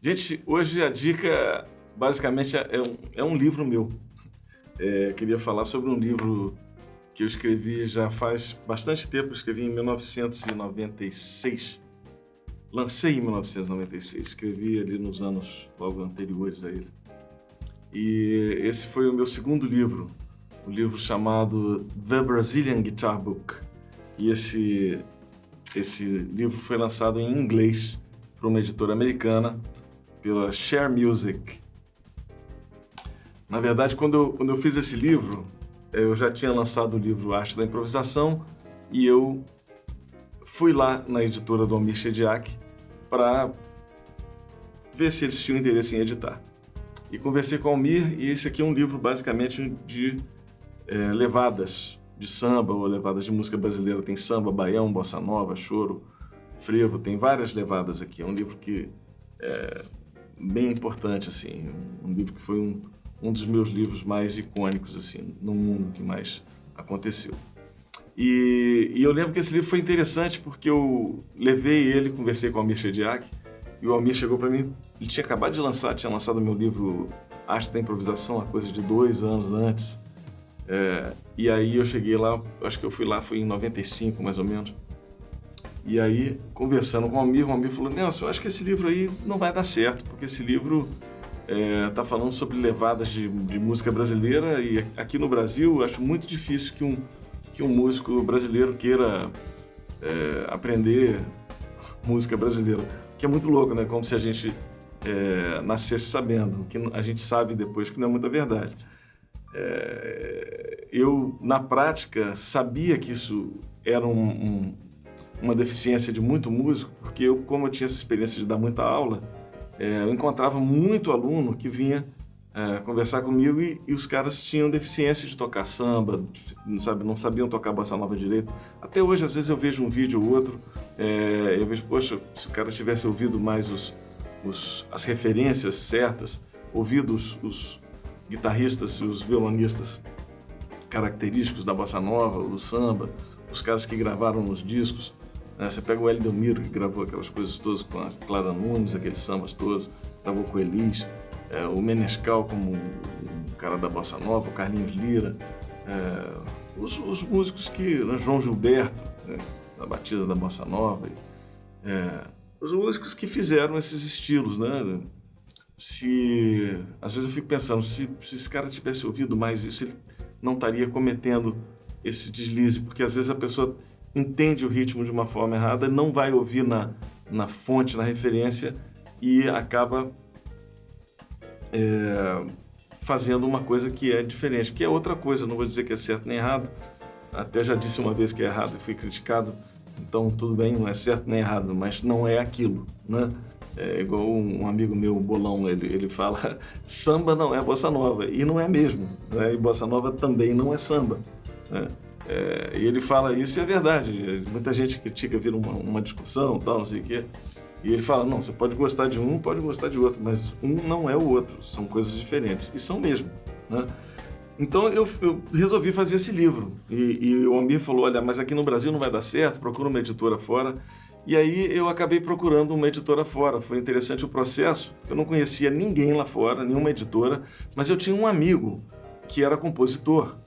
Gente, hoje a dica basicamente é um livro meu. Queria falar sobre um livro que eu escrevi já faz bastante tempo, eu escrevi em 1996. Lancei em 1996, escrevi ali nos anos logo anteriores a ele. E esse foi o meu segundo livro, o livro chamado The Brazilian Guitar Book. E esse livro foi lançado em inglês por uma editora americana, pela Share Music. Na verdade, quando eu fiz esse livro, eu já tinha lançado o livro Arte da Improvisação e eu fui lá na editora do Almir Shediac para ver se eles tinham interesse em editar. E conversei com o Almir, e esse aqui é um livro basicamente de levadas de samba ou levadas de música brasileira. Tem samba, baião, bossa nova, choro, frevo, tem várias levadas aqui. É um livro que é bem importante, assim, um livro que foi um dos meus livros mais icônicos, assim, no mundo, que mais aconteceu. E eu lembro que esse livro foi interessante porque eu levei ele, conversei com o Almir Shediac, e o Almir chegou para mim, ele tinha acabado de lançar, tinha lançado meu livro Arte da Improvisação, uma coisa de 2 anos antes. E aí eu cheguei lá, acho que eu fui lá, foi em 95 mais ou menos. E aí, conversando com o Almir falou: Nelson, eu acho que esse livro aí não vai dar certo, porque esse livro está falando sobre levadas de música brasileira, e aqui no Brasil eu acho muito difícil que um músico brasileiro queira aprender música brasileira. Que é muito louco, né? Como se a gente nascesse sabendo, que a gente sabe depois que não é muita verdade. Eu, na prática, sabia que isso era uma deficiência de muito músico, porque eu, como eu tinha essa experiência de dar muita aula, eu encontrava muito aluno que vinha conversar comigo e os caras tinham deficiência de tocar samba, não sabiam tocar bossa nova direito. Até hoje, às vezes, eu vejo um vídeo ou outro, eu vejo, poxa, se o cara tivesse ouvido mais as referências certas, ouvido os guitarristas e os violonistas característicos da bossa nova, do samba, os caras que gravaram nos discos, né? Você pega o Hélio Delmiro, que gravou aquelas coisas todas com a Clara Nunes, aqueles sambas todos, gravou com o Elis, o Menescal como o cara da bossa nova, o Carlinhos Lira, os músicos que, né, João Gilberto, né, na batida da bossa nova, os músicos que fizeram esses estilos, né? Às vezes eu fico pensando, se esse cara tivesse ouvido mais isso, ele não estaria cometendo esse deslize, porque às vezes a pessoa entende o ritmo de uma forma errada, não vai ouvir na fonte, na referência, e acaba fazendo uma coisa que é diferente, que é outra coisa. Não vou dizer que é certo nem errado, até já disse uma vez que é errado e fui criticado, então tudo bem, não é certo nem errado, mas não é aquilo, né? É igual um amigo meu, o Bolão, ele fala: samba não é bossa nova, e não é mesmo, né? E bossa nova também não é samba, né? E ele fala isso e é verdade. Muita gente critica, vira uma discussão, tal, não sei o quê, e ele fala: não, você pode gostar de um, pode gostar de outro, mas um não é o outro, são coisas diferentes, e são mesmo, né? Então eu resolvi fazer esse livro, e o Almir falou: olha, mas aqui no Brasil não vai dar certo, procura uma editora fora. E aí eu acabei procurando uma editora fora. Foi interessante o processo, eu não conhecia ninguém lá fora, nenhuma editora, mas eu tinha um amigo que era compositor,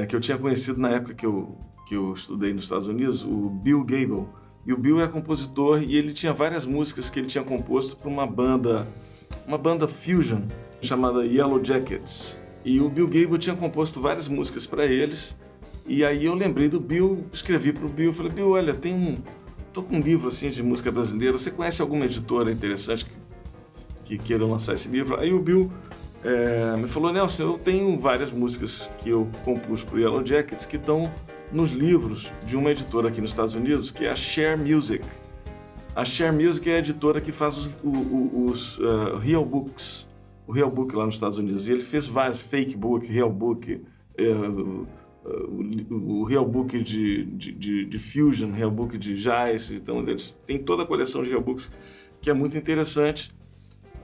que eu tinha conhecido na época que eu estudei nos Estados Unidos, o Bill Gable. E o Bill é compositor, e ele tinha várias músicas que ele tinha composto para uma banda fusion chamada Yellow Jackets. E o Bill Gable tinha composto várias músicas para eles, e aí eu lembrei do Bill, escrevi para o Bill, falei: Bill, olha, tô com um livro assim de música brasileira, você conhece alguma editora interessante que queira lançar esse livro? Aí o Bill me falou: Nelson, eu tenho várias músicas que eu compus para o Yellow Jackets que estão nos livros de uma editora aqui nos Estados Unidos, que é a Share Music. A Share Music é a editora que faz os Real Books, o Real Book lá nos Estados Unidos. E ele fez vários, Fake Book, Real Book, o Real Book de Fusion, Real Book de Jazz. Então eles têm toda a coleção de Real Books, que é muito interessante.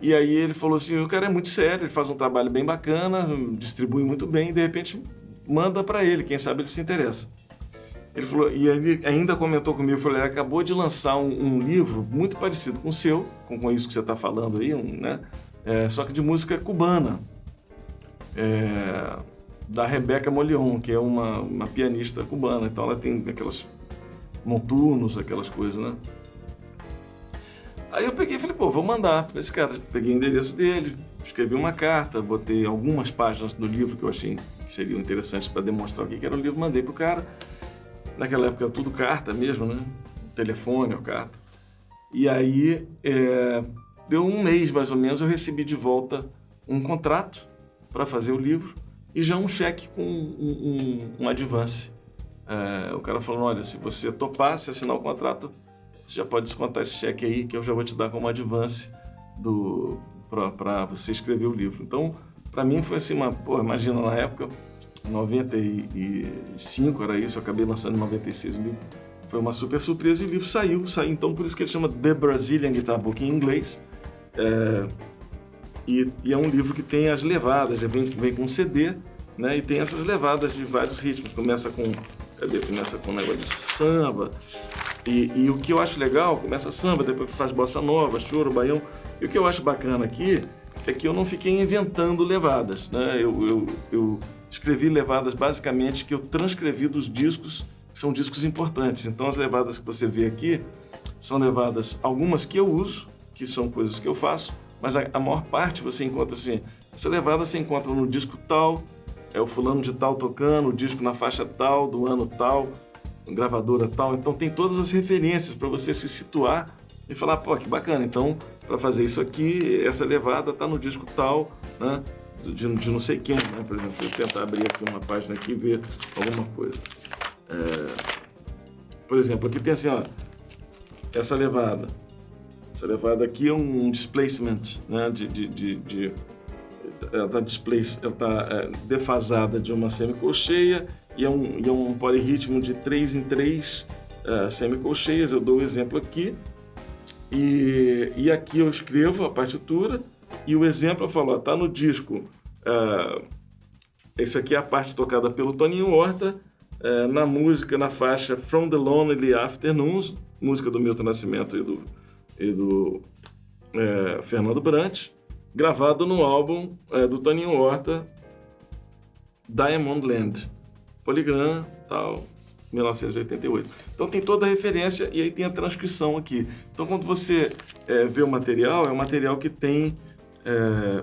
E aí ele falou assim: o cara é muito sério, ele faz um trabalho bem bacana, distribui muito bem, e de repente manda para ele, quem sabe ele se interessa. Ele falou, e ele ainda comentou comigo, falou, ele acabou de lançar um livro muito parecido com o seu, com isso que você está falando aí, né? Só que de música cubana, da Rebeca Molion, que é uma pianista cubana. Então ela tem aquelas monturnos, aquelas coisas, né? Aí eu peguei e falei, pô, vou mandar para esse cara. Peguei o endereço dele, escrevi uma carta, botei algumas páginas do livro que eu achei que seriam interessantes para demonstrar o que era o livro, mandei pro cara. Naquela época era tudo carta mesmo, né? Telefone ou carta. E aí, deu um mês mais ou menos, eu recebi de volta um contrato para fazer o livro e já um cheque com um advance. O cara falou, olha, se você topar, se assinar o contrato, você já pode descontar esse cheque aí que eu já vou te dar como advance para você escrever o livro. Então, para mim foi assim, imagina, na época, 95 era isso, eu acabei lançando em 96 o livro. Foi uma super surpresa e o livro saiu, então por isso que ele chama The Brazilian Guitar Book em inglês. E é um livro que tem as levadas, vem com um CD, né? E tem essas levadas de vários ritmos. Começa com um negócio de samba. E o que eu acho legal, começa samba, depois faz bossa nova, choro, baião. E o que eu acho bacana aqui é que eu não fiquei inventando levadas, né? Eu escrevi levadas basicamente que eu transcrevi dos discos, que são discos importantes. Então as levadas que você vê aqui são levadas, algumas que eu uso, que são coisas que eu faço, mas a maior parte você encontra assim, essa levada você encontra no disco tal, o fulano de tal tocando, o disco na faixa tal, do ano tal, gravadora tal. Então tem todas as referências para você se situar e falar, pô, que bacana, então para fazer isso aqui, essa levada tá no disco tal, né, de não sei quem, né? Por exemplo, eu vou tentar abrir aqui uma página aqui e ver alguma coisa. Por exemplo, aqui tem assim, ó, essa levada aqui é um displacement, né, ela está defasada de uma semicolcheia e é um polirritmo de 3 em 3 semicolcheias. Eu dou o exemplo aqui e aqui eu escrevo a partitura e o exemplo eu falo, está no disco, isso aqui é a parte tocada pelo Toninho Horta, na música, na faixa From the Lonely Afternoons, música do Milton Nascimento e do Fernando Brant, gravado no álbum do Toninho Horta, Diamond Land, Polygram, tal, 1988. Então tem toda a referência e aí tem a transcrição aqui. Então quando você vê o material, é um material que tem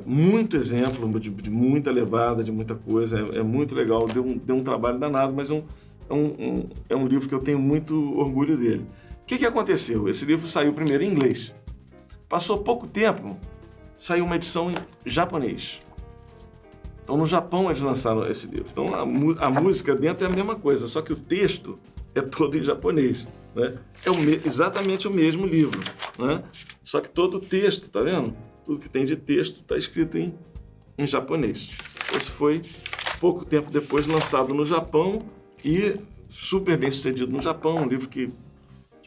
muito exemplo, de muita levada, de muita coisa, é muito legal, deu um trabalho danado, mas é um livro que eu tenho muito orgulho dele. O que aconteceu? Esse livro saiu primeiro em inglês. Passou pouco tempo, saiu uma edição em japonês. Então, no Japão, eles lançaram esse livro. Então, a música dentro é a mesma coisa, só que o texto é todo em japonês, né? Exatamente o mesmo livro, né? Só que todo o texto, tá vendo? Tudo que tem de texto está escrito em japonês. Esse foi, pouco tempo depois, lançado no Japão e super bem sucedido no Japão, um livro que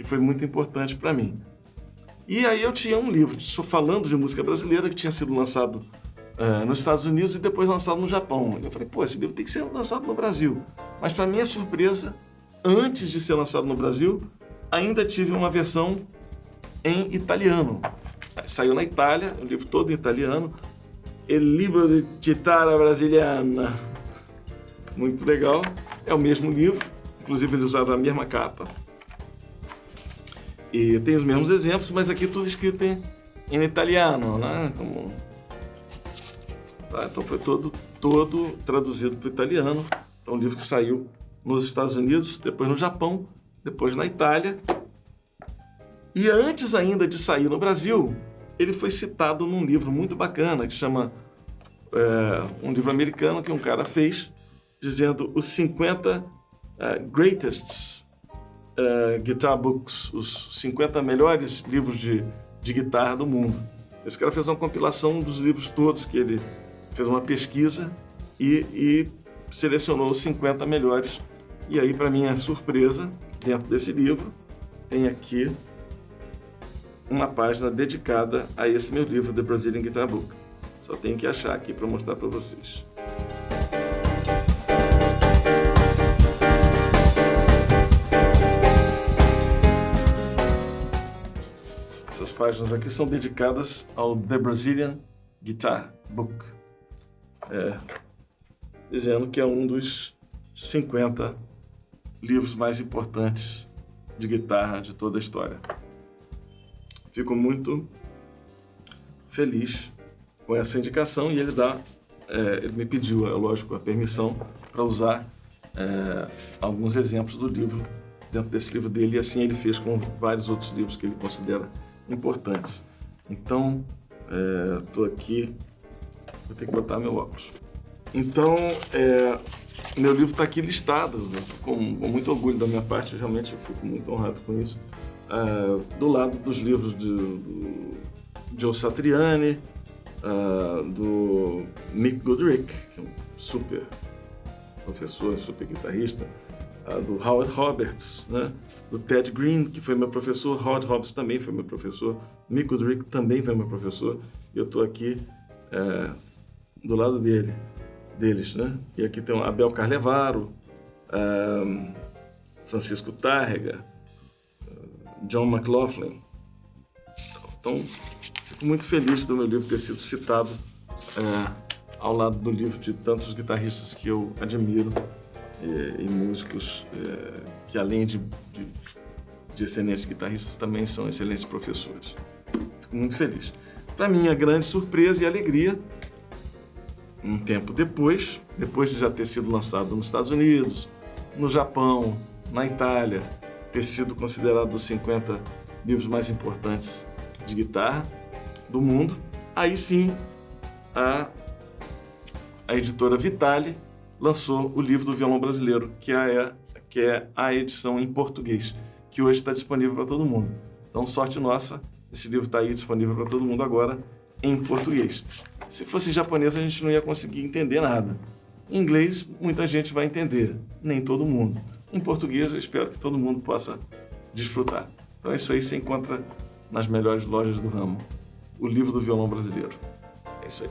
foi muito importante para mim. E aí eu tinha um livro falando de música brasileira que tinha sido lançado nos Estados Unidos e depois lançado no Japão. Eu falei, pô, esse livro tem que ser lançado no Brasil. Mas para minha surpresa, antes de ser lançado no Brasil, ainda tive uma versão em italiano. Saiu na Itália, o livro todo em italiano, Il Libro di Chitarra Brasiliana. Muito legal, é o mesmo livro, inclusive eles usaram a mesma capa. E tem os mesmos exemplos, mas aqui tudo escrito em italiano, né? Então foi todo traduzido para o italiano. Então um livro que saiu nos Estados Unidos, depois no Japão, depois na Itália. E antes ainda de sair no Brasil, ele foi citado num livro muito bacana, que chama um livro americano que um cara fez, dizendo os 50 greatest guitar books, os 50 melhores livros de guitarra do mundo. Esse cara fez uma compilação dos livros todos, que ele fez uma pesquisa e selecionou os 50 melhores. E aí, para minha surpresa, dentro desse livro, tem aqui uma página dedicada a esse meu livro, The Brazilian Guitar Book. Só tenho que achar aqui para mostrar para vocês. páginas aqui são dedicadas ao The Brazilian Guitar Book, dizendo que é um dos 50 livros mais importantes de guitarra de toda a história. Fico muito feliz com essa indicação e ele me pediu, lógico, a permissão para usar alguns exemplos do livro dentro desse livro dele, e assim ele fez com vários outros livros que ele considera importantes. Então, estou aqui, vou ter que botar meu óculos. Então, meu livro está aqui listado, com muito orgulho da minha parte, realmente eu fico muito honrado com isso, do lado dos livros do Joe Satriani, do Mick Goodrick, que é um super professor, super guitarrista, do Howard Roberts, né? Do Ted Green, que foi meu professor, Howard Roberts também foi meu professor, Mick Goodrick também foi meu professor, e eu estou aqui do lado deles, né? E aqui tem o Abel Carlevaro, Francisco Tárrega, John McLaughlin. Então, fico muito feliz do meu livro ter sido citado ao lado do livro de tantos guitarristas que eu admiro e músicos que, além de excelentes guitarristas, também são excelentes professores. Fico muito feliz. Para minha grande surpresa e alegria, um tempo depois de já ter sido lançado nos Estados Unidos, no Japão, na Itália, ter sido considerado dos 50 livros mais importantes de guitarra do mundo, aí sim a editora Vitale lançou o livro do violão brasileiro, que é a edição em português, que hoje está disponível para todo mundo. Então, sorte nossa, esse livro está aí disponível para todo mundo agora em português. Se fosse em japonês, a gente não ia conseguir entender nada. Em inglês, muita gente vai entender, nem todo mundo. Em português, eu espero que todo mundo possa desfrutar. Então, isso aí você encontra nas melhores lojas do ramo. O livro do violão brasileiro. É isso aí.